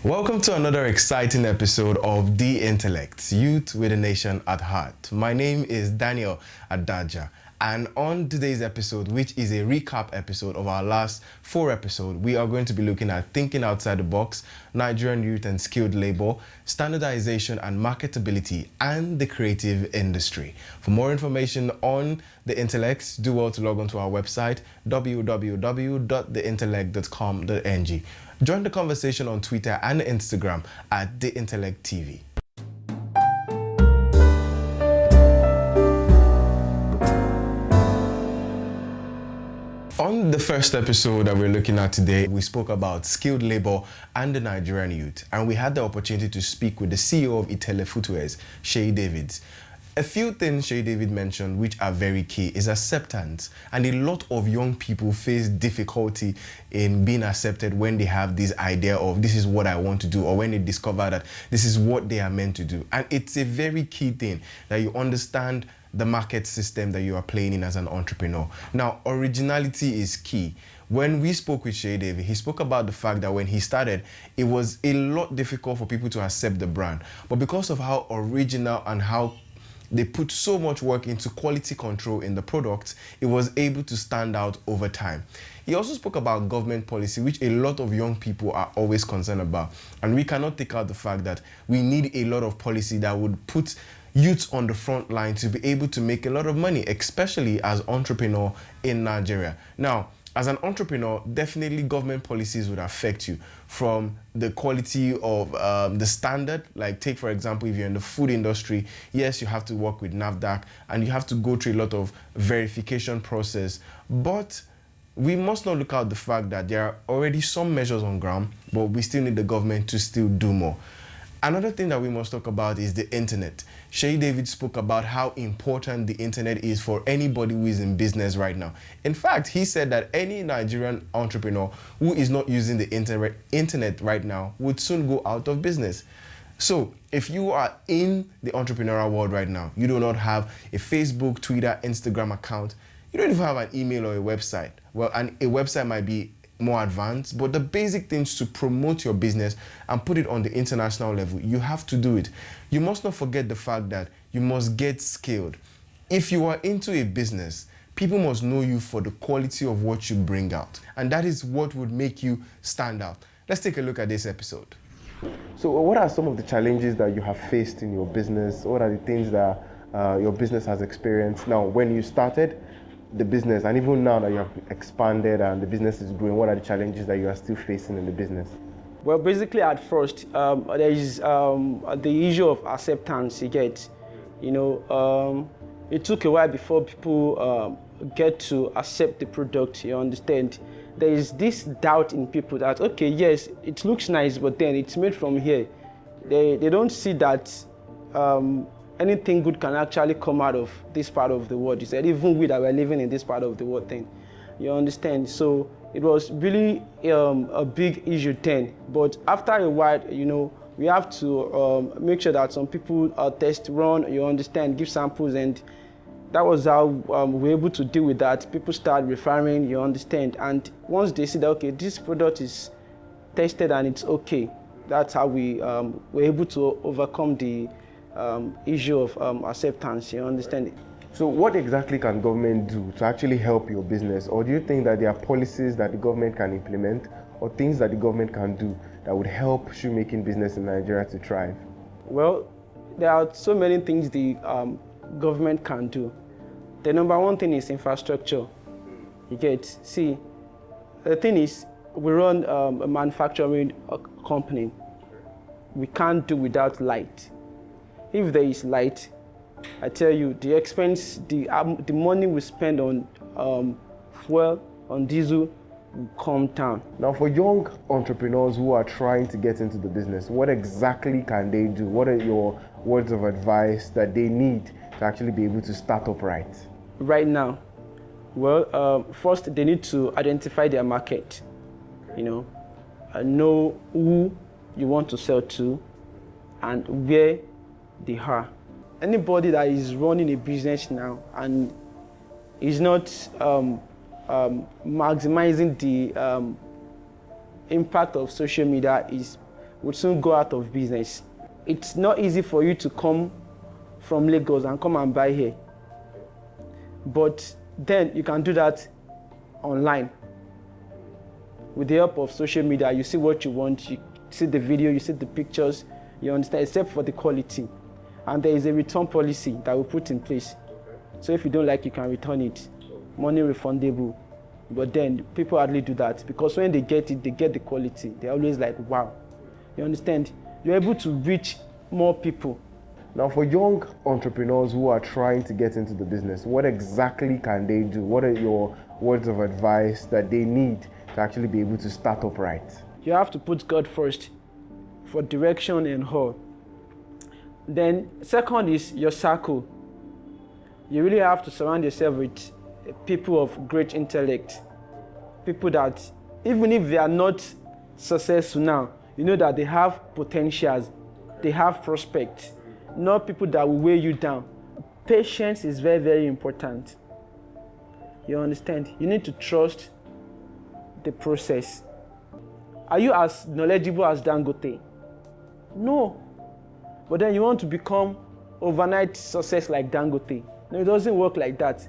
Welcome to another exciting episode of The Intellects, Youth with a Nation at Heart. My name is Daniel Adaja, and on today's episode, which is a recap episode of our last 4 episodes, we are going to be looking at thinking outside the box, Nigerian youth and skilled labor, standardization and marketability, and the creative industry. For more information on The Intellects, do well to log on to our website, www.theintellect.com.ng. Join the conversation on Twitter and Instagram at The Intellect TV. On the first episode that we're looking at today, we spoke about skilled labor and the Nigerian youth, and we had the opportunity to speak with the CEO of Itele Footwears, Shay Davids. A few things Shay David mentioned which are very key is acceptance, and a lot of young people face difficulty in being accepted when they have this idea of this is what I want to do, or when they discover that this is what they are meant to do. And it's a very key thing that you understand the market system that you are playing in as an entrepreneur. Now, originality is key. When we spoke with Shay David, he spoke about the fact that when he started, it was a lot difficult for people to accept the brand. But because of how original and how they put so much work into quality control in the product, it was able to stand out over time. He also spoke about government policy, which a lot of young people are always concerned about. And we cannot take out the fact that we need a lot of policy that would put youths on the front line to be able to make a lot of money, especially as entrepreneur in Nigeria. Now, as an entrepreneur, definitely government policies would affect you from the quality of the standard. Like take, for example, if you're in the food industry, yes, you have to work with NAFDAC and you have to go through a lot of verification process. But we must not look out the fact that there are already some measures on ground, but we still need the government to still do more. Another thing that we must talk about is the internet. Shay David spoke about how important the internet is for anybody who is in business right now. In fact, he said that any Nigerian entrepreneur who is not using the internet right now would soon go out of business. So if you are in the entrepreneurial world right now, you do not have a Facebook, Twitter, Instagram account, you don't even have an email or a website. Well, and a website might be more advanced, but the basic things to promote your business and put it on the international level, you have to do it. You must not forget the fact that you must get skilled. If you are into a business, people must know you for the quality of what you bring out, and that is what would make you stand out. Let's take a look at this episode. So what are some of the challenges that you have faced in your business? What are the things that your business has experienced now when you started the business, and even now that you have expanded and the business is growing, what are the challenges that you are still facing in the business? Well, basically at first, there is the issue of acceptance. You get, it took a while before people get to accept the product. You understand? There is this doubt in people that, okay, yes, it looks nice, but then it's made from here. They don't see that anything good can actually come out of this part of the world. You said even we that we're living in this part of the world thing. You understand? So it was really a big issue then. But after a while, we have to make sure that some people test run, you understand, give samples, and that was how we were able to deal with that. People start referring, you understand, and once they see that, okay, this product is tested and it's okay, that's how we were able to overcome the issue of acceptance, you understand? So what exactly can government do to actually help your business? Or do you think that there are policies that the government can implement or things that the government can do that would help shoemaking business in Nigeria to thrive? Well, there are so many things the government can do. The number one thing is infrastructure. You get, see, the thing is, we run a manufacturing company. We can't do without light. If there is light, I tell you, the expense, the money we spend on fuel, on diesel, will come down. Now, for young entrepreneurs who are trying to get into the business, what exactly can they do? What are your words of advice that they need to actually be able to start up right? Right now, well, first they need to identify their market, know who you want to sell to and where they are. Anybody that is running a business now and is not maximizing the impact of social media is would soon go out of business. It's not easy for you to come from Lagos and come and buy here. But then you can do that online. With the help of social media, you see what you want, you see the video, you see the pictures, you understand, except for the quality. And there is a return policy that we put in place. So if you don't like, you can return it. Money refundable. But then people hardly do that because when they get it, they get the quality. They're always like, wow. You understand? You're able to reach more people. Now, for young entrepreneurs who are trying to get into the business, what exactly can they do? What are your words of advice that they need to actually be able to start up right? You have to put God first for direction and all. Then second is your circle. You really have to surround yourself with people of great intellect. People that, even if they are not successful now, you know that they have potentials, they have prospects. Not people that will weigh you down. Patience is very, very important. You understand? You need to trust the process. Are you as knowledgeable as Dangote? No. But then you want to become overnight success like Dangote. No, it doesn't work like that.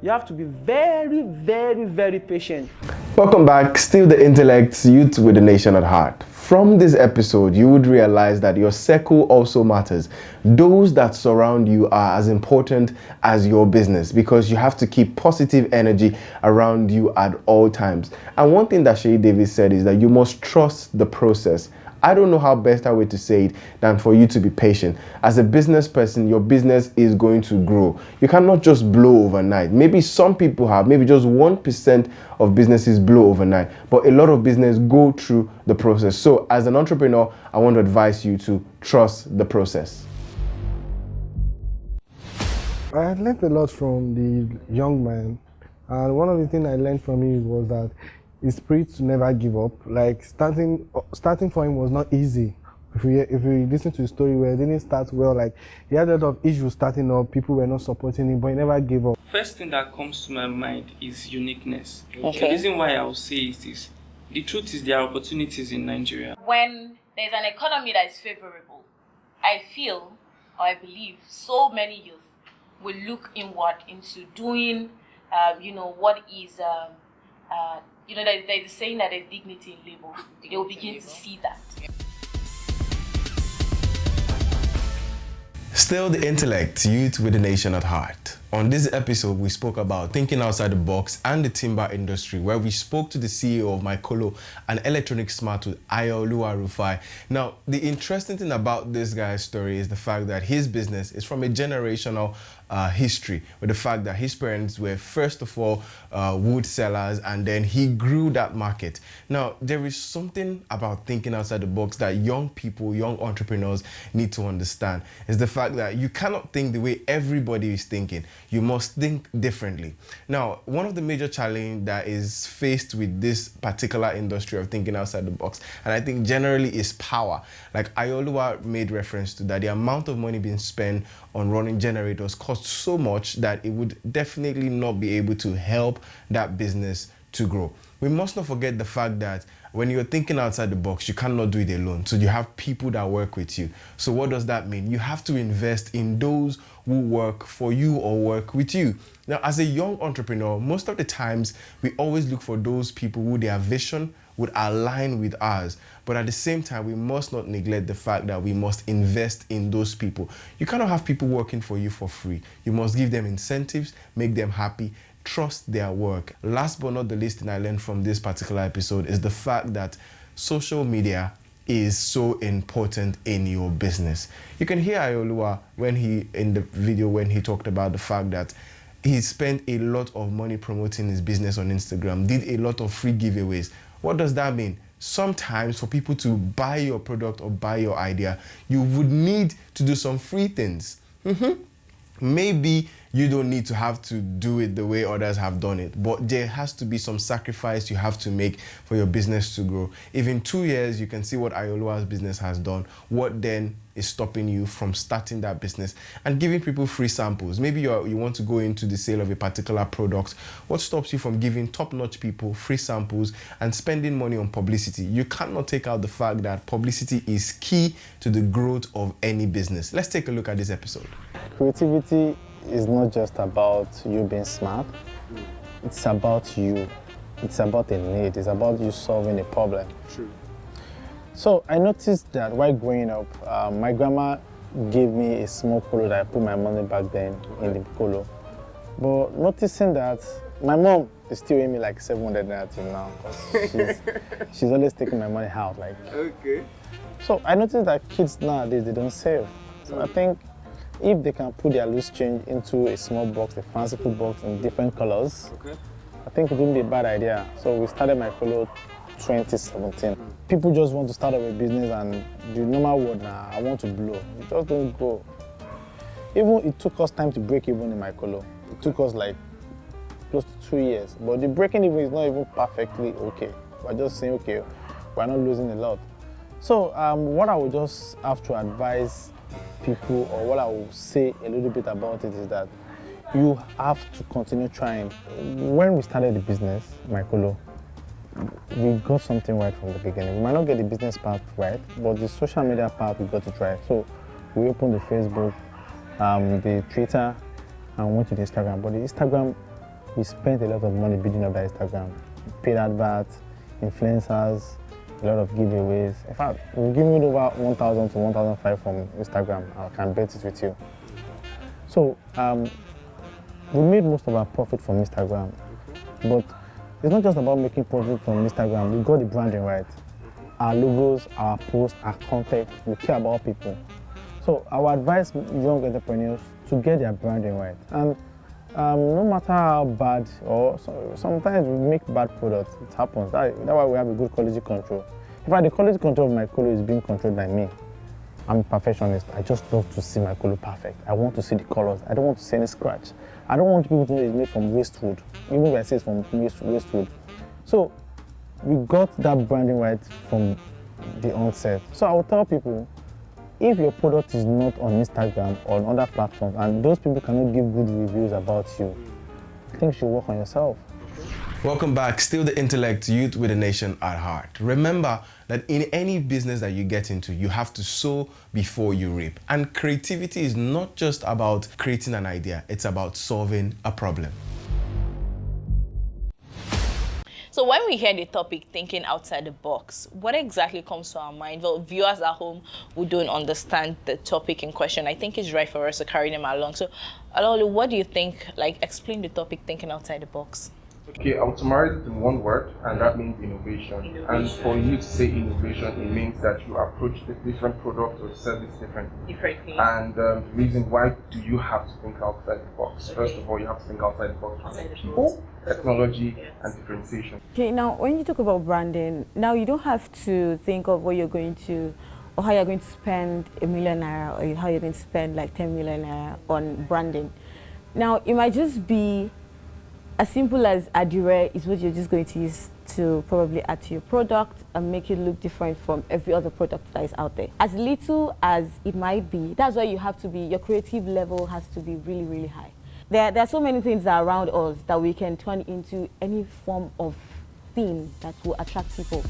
You have to be very, very, very patient. Welcome back. Still the intellect, youth with the nation at heart. From this episode, you would realize that your circle also matters. Those that surround you are as important as your business because you have to keep positive energy around you at all times. And one thing that Shay Davis said is that you must trust the process. I don't know how best way to say it than for you to be patient. As a business person, your business is going to grow. You cannot just blow overnight. Maybe some people have, maybe just 1% of businesses blow overnight, but a lot of business go through the process. So as an entrepreneur, I want to advise you to trust the process. I learned a lot from the young man, and one of the things I learned from him was that his spirit to never give up. Like starting for him was not easy. If we listen to his story, where it didn't start well, like he had a lot of issues starting up, people were not supporting him, but he never gave up. First thing that comes to my mind is uniqueness. Okay. The reason why I will say it is, the truth is there are opportunities in Nigeria. When there's an economy that is favorable, I feel, or I believe, so many youth will look inward into doing, what is, there's a saying that there's dignity in labor. They will begin to see that. Still the intellect, youth with the nation at heart. On this episode, we spoke about thinking outside the box and the timber industry, where we spoke to the CEO of Mycolo, an electronic smart tool, Ayoluwa Rufai. Now, the interesting thing about this guy's story is the fact that his business is from a generational history, with the fact that his parents were first of all wood sellers, and then he grew that market. Now, there is something about thinking outside the box that young people, young entrepreneurs need to understand. Is the fact that you cannot think the way everybody is thinking. You must think differently. Now, one of the major challenges that is faced with this particular industry of thinking outside the box, and I think generally, is power. Like Ayoluwa made reference to that, the amount of money being spent on running generators costs so much that it would definitely not be able to help that business to grow. We must not forget the fact that when you're thinking outside the box, you cannot do it alone. So you have people that work with you. So what does that mean? You have to invest in those who work for you or work with you. Now, as a young entrepreneur, most of the times we always look for those people who their vision would align with ours. But at the same time, we must not neglect the fact that we must invest in those people. You cannot have people working for you for free. You must give them incentives, make them happy, trust their work. Last but not the least thing I learned from this particular episode is the fact that social media is so important in your business. You can hear Ayoluwa in the video when he talked about the fact that he spent a lot of money promoting his business on Instagram, did a lot of free giveaways. What does that mean? Sometimes for people to buy your product or buy your idea, you would need to do some free things. Maybe you don't need to have to do it the way others have done it. But there has to be some sacrifice you have to make for your business to grow. If in 2 years you can see what Ayoluwa's business has done, what then is stopping you from starting that business and giving people free samples? Maybe you want to go into the sale of a particular product. What stops you from giving top-notch people free samples and spending money on publicity? You cannot take out the fact that publicity is key to the growth of any business. Let's take a look at this episode. Creativity is not just about you being smart. It's about you. It's about a need. It's about you solving a problem. True. So I noticed that while growing up, my grandma gave me a small colo that I put my money back then in the colo. But noticing that my mom is still owing me like 700 naira till now. She's always taking my money out. Like. Okay. So I noticed that kids nowadays, they don't save. So I think if they can put their loose change into a small box, a fanciful box in different colors, I think it wouldn't be a bad idea. So we started my colo 2017. People just want to start up a business and the normal word now, I want to blow. It just don't go. Even it took us time to break even in my colo. It took us like close to 2 years. But the breaking even is not even perfectly okay. We're just saying, okay, we're not losing a lot. So what I would just have to advise people, or what I will say a little bit about it, is that you have to continue trying. When we started the business, my colo, we got something right from the beginning. We might not get the business part right, but the social media part, we got it right. So we opened the Facebook, the Twitter, and went to the Instagram. But the Instagram, we spent a lot of money building up that Instagram. Paid adverts, influencers, a lot of giveaways. In fact, we give me over 1,000 to 1,500 from Instagram. I can bet it with you. So we made most of our profit from Instagram, but it's not just about making profit from Instagram. We got the branding right. Our logos, our posts, our content, we care about people. So I would advise young entrepreneurs to get their branding right. And no matter how bad, or sometimes we make bad products, it happens. That's why we have a good quality control. In fact, the quality control of my colo is being controlled by me. I'm a perfectionist. I just love to see my colo perfect. I want to see the colors. I don't want to see any scratch. I don't want people to know it's made from waste wood, even if I say it's from waste wood. So we got that branding right from the onset. So I will tell people, if your product is not on Instagram or on other platforms, and those people cannot give good reviews about you, I think you should work on yourself. Welcome back. Still the intellect, youth with the nation at heart. Remember that in any business that you get into, you have to sow before you reap. And creativity is not just about creating an idea, it's about solving a problem. So when we hear the topic, thinking outside the box, what exactly comes to our mind? Well, viewers at home who don't understand the topic in question, I think it's right for us to carry them along. So, Alolu, what do you think? Like, explain the topic, thinking outside the box. Okay, I would summarize it in one word, and that means innovation. And for you to say innovation, it means that you approach the different product or service differently. And the reason why do you have to think outside the box? First of all, you have to think outside the box for people, technology, and differentiation. Okay, now when you talk about branding, now you don't have to think of what you're going to, or how you're going to spend ₦1 million, or how you're going to spend like 10 million naira on branding. Now, it might just be as simple as adire is what you're just going to use to probably add to your product and make it look different from every other product that is out there. As little as it might be, that's why you have to be, your creative level has to be really, really high. There are so many things that are around us that we can turn into any form of theme that will attract people.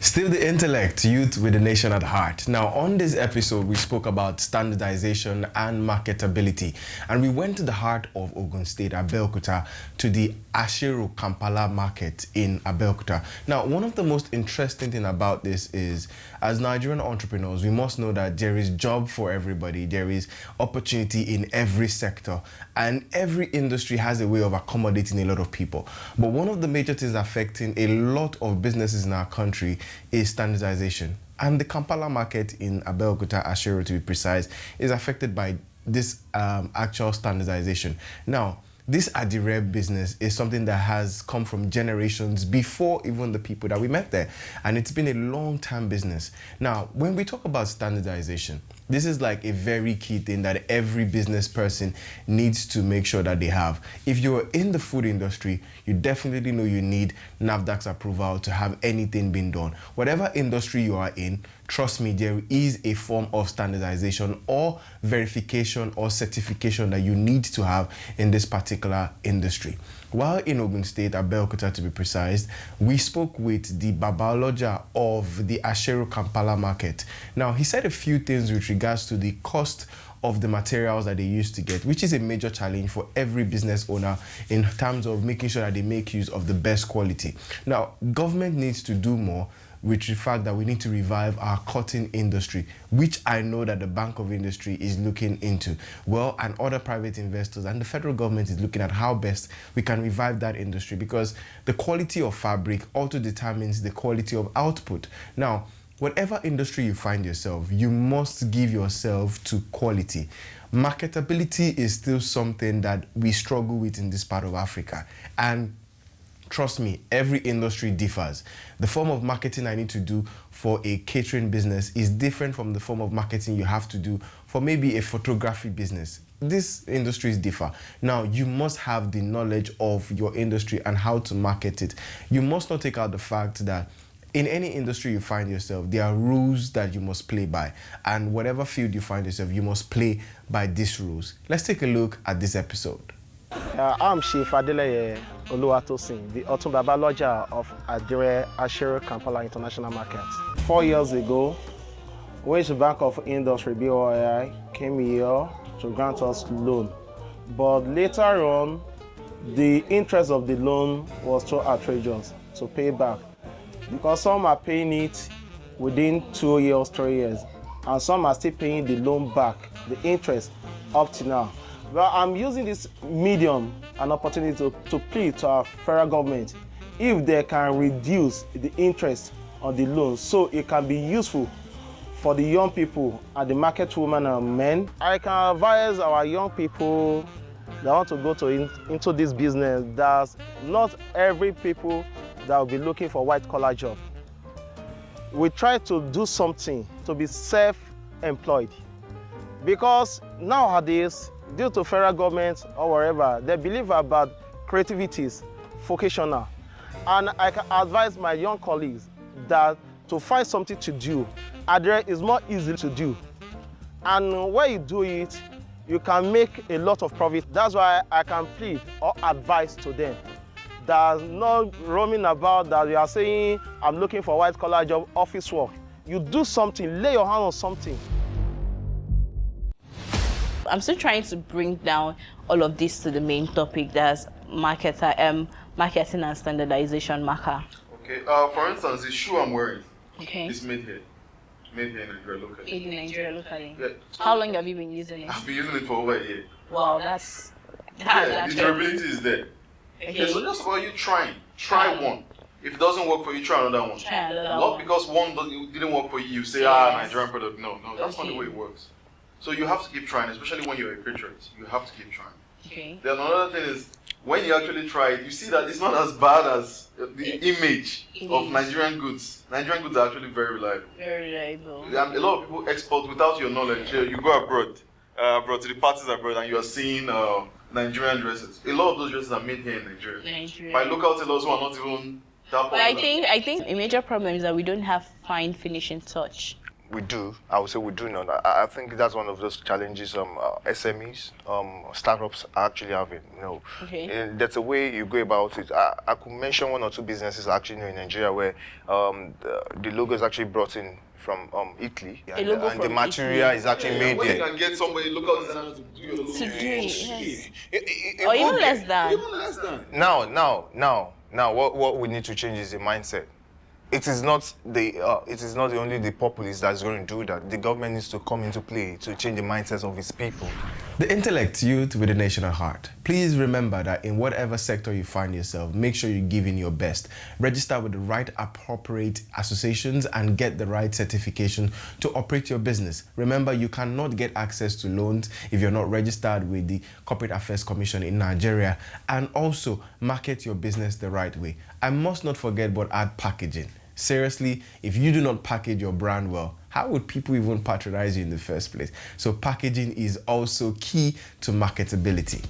Still the intellect, youth with the nation at heart. Now, on this episode, we spoke about standardization and marketability. And we went to the heart of Ogun State, Abeokuta, to the Ashiru Kampala market in Abeokuta. Now, one of the most interesting things about this is, as Nigerian entrepreneurs, we must know that there is job for everybody. There is opportunity in every sector. And every industry has a way of accommodating a lot of people. But one of the major things affecting a lot of businesses in our country is standardization. And the Kampala market in Abeokuta, Ashiru to be precise, is affected by this actual standardization. Now, this adire business is something that has come from generations before even the people that we met there. And it's been a long-time business. Now, when we talk about standardization, This is like a very key thing that every business person needs to make sure that they have. If you're in the food industry, you definitely know you need NAFDAC's approval to have anything being done. Whatever industry you are in, trust me, there is a form of standardization or verification or certification that you need to have in this particular industry. While in Ogun State, Abeokuta to be precise, we spoke with the Babaloja of the Ashero Kampala market. Now, he said a few things with regards to the cost of the materials that they used to get, which is a major challenge for every business owner in terms of making sure that they make use of the best quality. Now, government needs to do more with the fact that we need to revive our cotton industry, which I know that the Bank of Industry is looking into. Well, and other private investors and the federal government is looking at how best we can revive that industry, because the quality of fabric also determines the quality of output. Now, whatever industry you find yourself, you must give yourself to quality. Marketability is still something that we struggle with in this part of Africa. And trust me, every industry differs. The form of marketing I need to do for a catering business is different from the form of marketing you have to do for maybe a photography business. These industries differ. Now, you must have the knowledge of your industry and how to market it. You must not take out the fact that in any industry you find yourself, there are rules that you must play by. And whatever field you find yourself, you must play by these rules. Let's take a look at this episode. I'm Chief Adeleye Oluwatosin, the Otumba Balogun of Ashero Kampala International Market. 4 years ago, which Bank of Industry (BOI) came here to grant us loan, but later on, the interest of the loan was too outrageous to pay back, because some are paying it within 2 years, 3 years, and some are still paying the loan back, the interest, up to now. Well, I'm using this medium an opportunity to plead to our federal government if they can reduce the interest on the loan so it can be useful for the young people and the market women and men. I can advise our young people that want to go into this business that not every people that will be looking for white-collar job. We try to do something to be self-employed, because nowadays, due to federal government or wherever, they believe about creativity is vocational. And I can advise my young colleagues that to find something to do, Adre is more easy to do. And when you do it, you can make a lot of profit. That's why I can plead or advise to them. There's no roaming about that you are saying, I'm looking for white-collar job, office work. You do something, lay your hand on something. I'm still trying to bring down all of this to the main topic, that's marketing and standardization marker. Okay, for instance, the shoe I'm wearing is made here in Nigeria locally. Made in Nigeria locally? Yeah. How long have you been using it? I've been using it for over a year. Wow, that's the durability is there. Okay, so just about you trying. Try one. If it doesn't work for you, try another one. Not because one didn't work for you, you say, Nigerian product. No, that's not the way it works. So you have to keep trying, especially when you're a patriot. You have to keep trying. Okay. Then another thing is, when you actually try it, you see that it's not as bad as the image of Nigerian goods. Nigerian goods are actually very reliable. Very reliable. And a lot of people export without your knowledge. You go abroad to the parties abroad, and you are seeing Nigerian dresses. A lot of those dresses are made here in Nigeria. By local tailors who are not even that popular. But I think a major problem is that we don't have fine finishing touch. We do. I would say we do not. I think that's one of those challenges SMEs, startups are actually having. And that's a way you go about it. I could mention one or two businesses actually in Nigeria where the logo is actually brought in from Italy, and the material is actually made when there. You can get somebody local designer to do your logo. Or even less than. Even less than. Now, what we need to change is the mindset. It is not only the populace that's going to do that. The government needs to come into play to change the mindsets of its people. The intellect youth with a nation at heart. Please remember that in whatever sector you find yourself, make sure you give in your best. Register with the right appropriate associations and get the right certification to operate your business. Remember, you cannot get access to loans if you're not registered with the Corporate Affairs Commission in Nigeria, and also market your business the right way. I must not forget about ad packaging. Seriously, if you do not package your brand well, how would people even patronize you in the first place? So packaging is also key to marketability.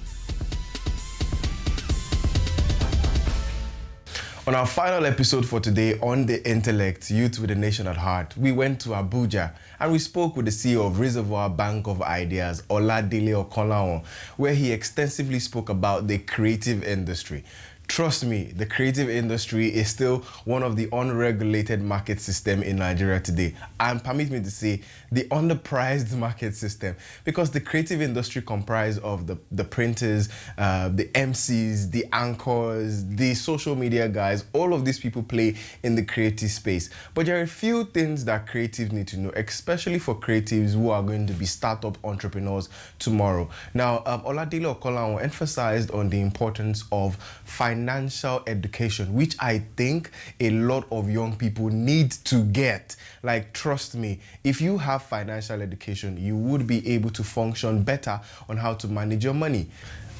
On our final episode for today on The Intellect, Youth with a Nation at Heart, we went to Abuja and we spoke with the CEO of Reservoir Bank of Ideas, Oladile Okolawon, where he extensively spoke about the creative industry. Trust me, the creative industry is still one of the unregulated market system in Nigeria today. And permit me to say, the underpriced market system, because the creative industry comprises of the printers, the MCs, the anchors, the social media guys. All of these people play in the creative space. But there are a few things that creatives need to know, especially for creatives who are going to be startup entrepreneurs tomorrow. Now, Oladile Okolawon emphasized on the importance of financial education, which I think a lot of young people need to get. Like, trust me, if you have financial education, you would be able to function better on how to manage your money.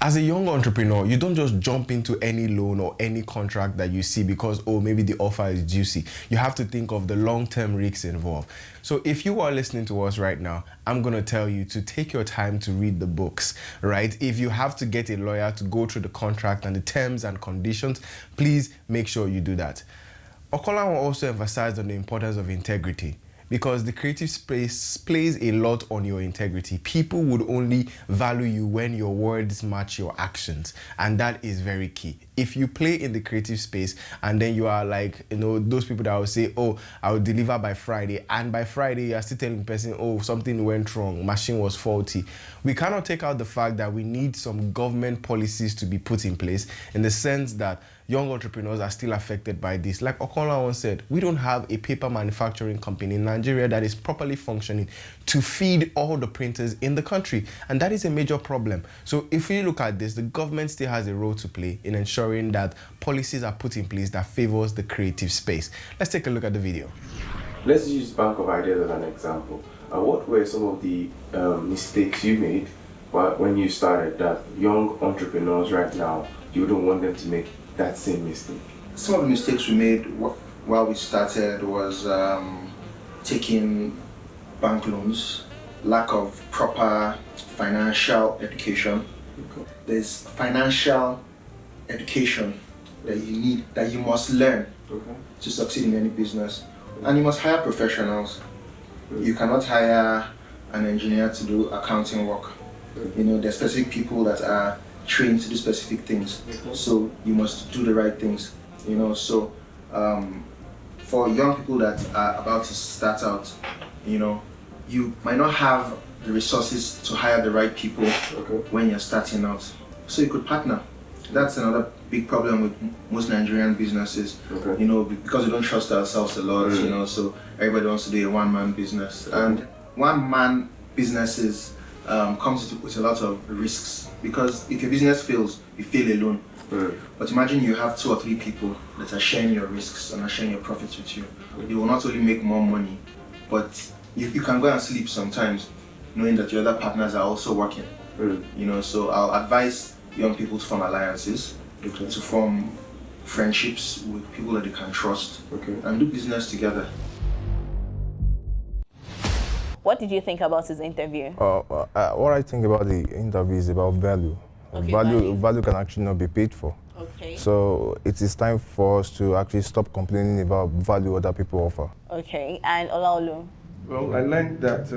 As a young entrepreneur, you don't just jump into any loan or any contract that you see because, oh, maybe the offer is juicy. You have to think of the long-term risks involved. So if you are listening to us right now, I'm going to tell you to take your time to read the books, right? If you have to get a lawyer to go through the contract and the terms and conditions, please make sure you do that. Okolawon also emphasized on the importance of integrity, because the creative space plays a lot on your integrity. People would only value you when your words match your actions, and that is very key. If you play in the creative space and then you are like, those people that will say, oh, I will deliver by Friday, and by Friday you are still telling the person, oh, something went wrong, machine was faulty. We cannot take out the fact that we need some government policies to be put in place, in the sense that young entrepreneurs are still affected by this. Like Okolawon said, we don't have a paper manufacturing company in Nigeria that is properly functioning to feed all the printers in the country. And that is a major problem. So if you look at this, the government still has a role to play in ensuring that policies are put in place that favors the creative space. Let's take a look at the video. Let's use Bank of Ideas as an example. What were some of the mistakes you made when you started that young entrepreneurs right now, you don't want them to make that same mistake? Some of the mistakes we made while we started was taking bank loans, lack of proper financial education. Okay. There's financial education that you need, that you must learn to succeed in any business. And you must hire professionals. You cannot hire an engineer to do accounting work. There's specific people that are trained to do specific things. So you must do the right things. So for young people that are about to start out, you might not have the resources to hire the right people when you're starting out. So you could partner. That's another big problem with most Nigerian businesses, because we don't trust ourselves a lot, so everybody wants to do a one-man business. And one-man businesses comes with a lot of risks, because if your business fails, you fail alone. But imagine you have 2 or 3 people that are sharing your risks and are sharing your profits with you. You will not only make more money, but you can go and sleep sometimes knowing that your other partners are also working. So I'll advise young people to form alliances, to form friendships with people that they can trust, and do business together. What did you think about his interview? What I think about the interview is about value. Value can actually not be paid for. So it is time for us to actually stop complaining about value other people offer. And Olaolu? Well, I learned that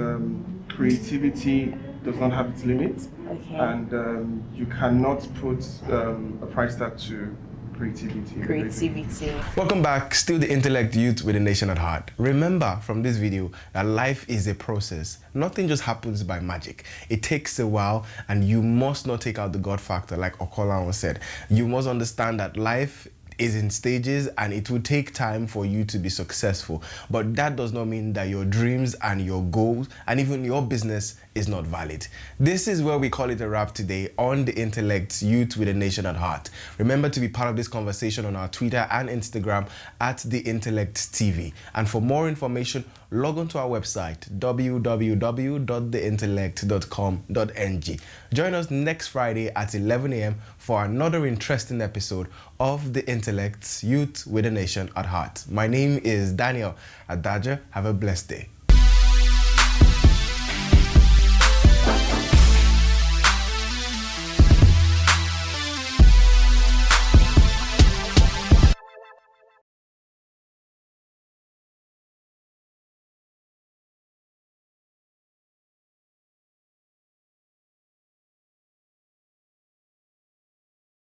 creativity does not have its limits, and you cannot put a price tag to creativity. Welcome back, still the Intellect Youth with a Nation at Heart. Remember from this video that life is a process. Nothing just happens by magic. It takes a while, and you must not take out the God factor, like Okolawon said. You must understand that life is in stages and it will take time for you to be successful. But that does not mean that your dreams and your goals and even your business is not valid. This is where we call it a wrap today on The Intellects, Youth with a Nation at Heart. Remember to be part of this conversation on our Twitter and Instagram at The Intellects TV. And for more information, log on to our website, www.theintellect.com.ng. Join us next Friday at 11 a.m. for another interesting episode of The Intellects, Youth with a Nation at Heart. My name is Daniel Adaja. Have a blessed day.